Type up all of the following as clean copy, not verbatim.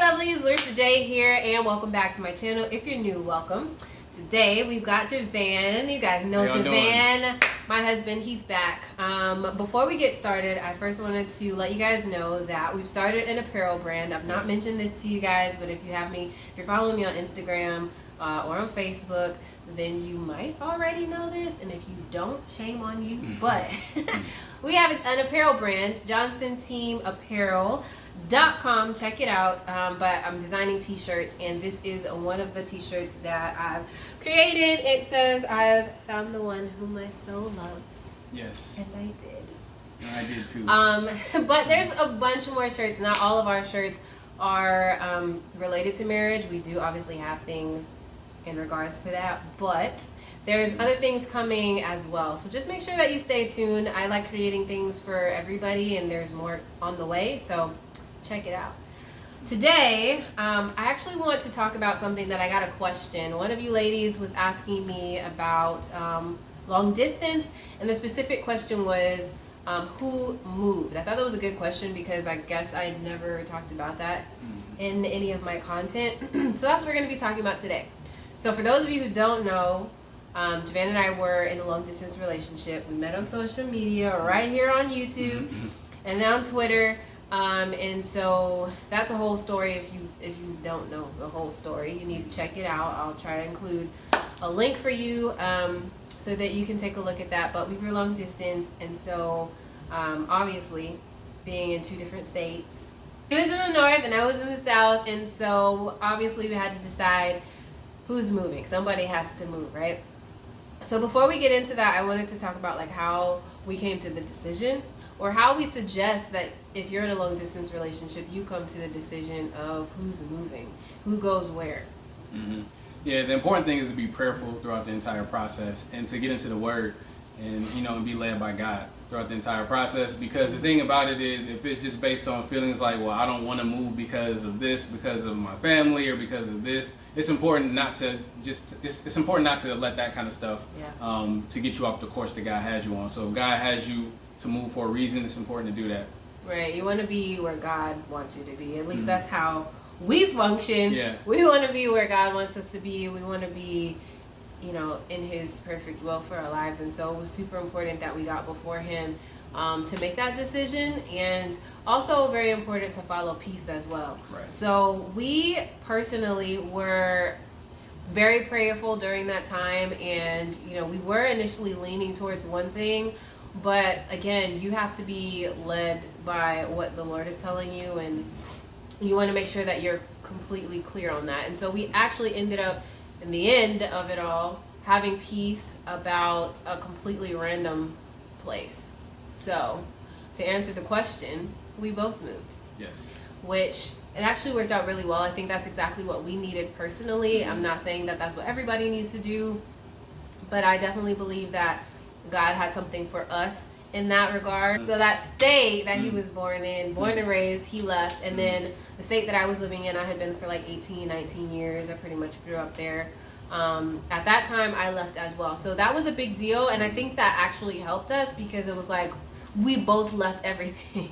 Lovelies, Larissa J here, and welcome back to my channel. If you're new, welcome. Today we've got Javan. You guys know Javan, my husband. He's back. Before we get started, I first wanted to let you guys know that we've started an apparel brand. I've not mentioned this to you guys, but if you're following me on Instagram or on Facebook, then you might already know this, and if you don't, shame on you. But we have an apparel brand, JohnsonTeam Apparel.com. Check it out. But I'm designing t-shirts, and this is one of the t-shirts that I've created. It says, "I've found the one whom my soul loves." Yes. And I did. And I did too. But there's a bunch more shirts. Not all of our shirts are related to marriage. We do obviously have things in regards to that, but there's other things coming as well. So just make sure that you stay tuned. I like creating things for everybody, and there's more on the way. So check it out. Today, I actually want to talk about something that I got a question. One of you ladies was asking me about long distance, and the specific question was who moved. I thought that was a good question because I guess I never talked about that in any of my content. So that's what we're going to be talking about today. So for those of you who don't know, Javan and I were in a long distance relationship. We met on social media, right here on YouTube, and then on Twitter. And so that's a whole story. If you don't know the whole story, you need to check it out. I'll try to include a link for you so that you can take a look at that. But we were long distance, and so obviously being in two different states, he was in the north and I was in the south, and so obviously we had to decide who's moving. Somebody has to move, right? So before we get into that, I wanted to talk about like how we came to the decision, or how we suggest that if you're in a long distance relationship, you come to the decision of who's moving, who goes where. Yeah, the important thing is to be prayerful throughout the entire process, and to get into the Word, and and be led by God throughout the entire process. Because the thing about it is, if it's just based on feelings like, well, I don't want to move because of this, because of my family, or because of this, it's important not to it's important not to let that kind of stuff to get you off the course that God has you on. So if God has you to move for a reason, it's important to do that. Right. You want to be where God wants you to be. At least that's how we function. Yeah. We want to be where God wants us to be. We want to be, in His perfect will for our lives. And so it was super important that we got before Him to make that decision, and also very important to follow peace as well. Right. So we personally were very prayerful during that time, and we were initially leaning towards one thing, but again, you have to be led by what the Lord is telling you, and you want to make sure that you're completely clear on that. And so we actually ended up, in the end of it all, having peace about a completely random place. So to answer the question, we both moved. Yes. Which it actually worked out really well. I think that's exactly what we needed personally. I'm not saying that that's what everybody needs to do, but I definitely believe that God had something for us in that regard. So that state that he was born and raised, he left. And then the state that I was living in, I had been for like 18, 19 years. I pretty much grew up there. At that time, I left as well. So that was a big deal. And I think that actually helped us, because it was like we both left everything.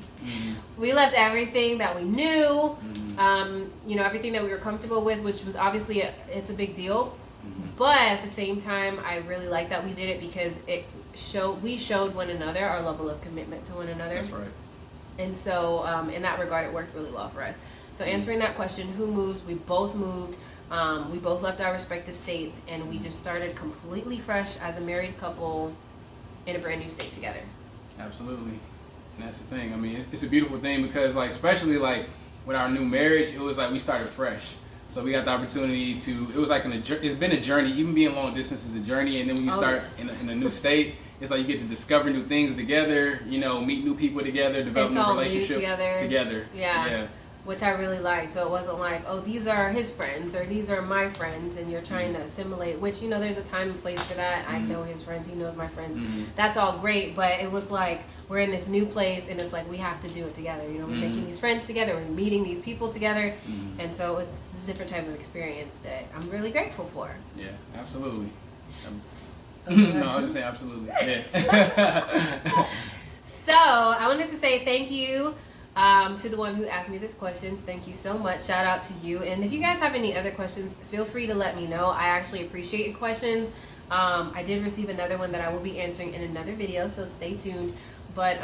We left everything that we knew, everything that we were comfortable with, which was obviously it's a big deal. But at the same time, I really like that we did it, because we showed one another our level of commitment to one another. That's right. And so in that regard, it worked really well for us. So answering that question, who moved? We both moved. We both left our respective states, and we just started completely fresh as a married couple in a brand new state together. Absolutely. And that's the thing. I mean, it's a beautiful thing, because especially with our new marriage, it was like we started fresh. So we got the opportunity to, it was like it's been a journey. Even being long distance is a journey. And then when you start in a new state, it's like you get to discover new things together, meet new people together, develop new relationships together. Yeah. Which I really liked. So it wasn't like, oh, these are his friends or these are my friends, and you're trying to assimilate, which, there's a time and place for that. I know his friends, he knows my friends. That's all great, but it was like we're in this new place, and it's like we have to do it together. We're making these friends together, we're meeting these people together, and so it's a different type of experience that I'm really grateful for. Yeah, absolutely. No, I'll just say absolutely. Yeah. So I wanted to say thank you To the one who asked me this question, thank you so much. Shout out to you. And if you guys have any other questions, feel free to let me know. I actually appreciate your questions. I did receive another one that I will be answering in another video, so stay tuned. But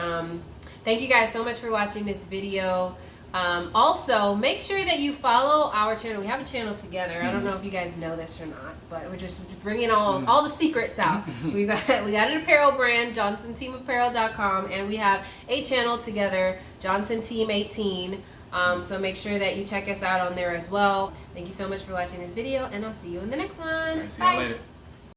thank you guys so much for watching this video. Also, make sure that you follow our channel. We have a channel together. I don't know if you guys know this or not, but we're just bringing all the secrets out. we got an apparel brand, JohnsonTeamApparel.com, and we have a channel together, JohnsonTeam18. So make sure that you check us out on there as well. Thank you so much for watching this video, and I'll see you in the next one. See you later.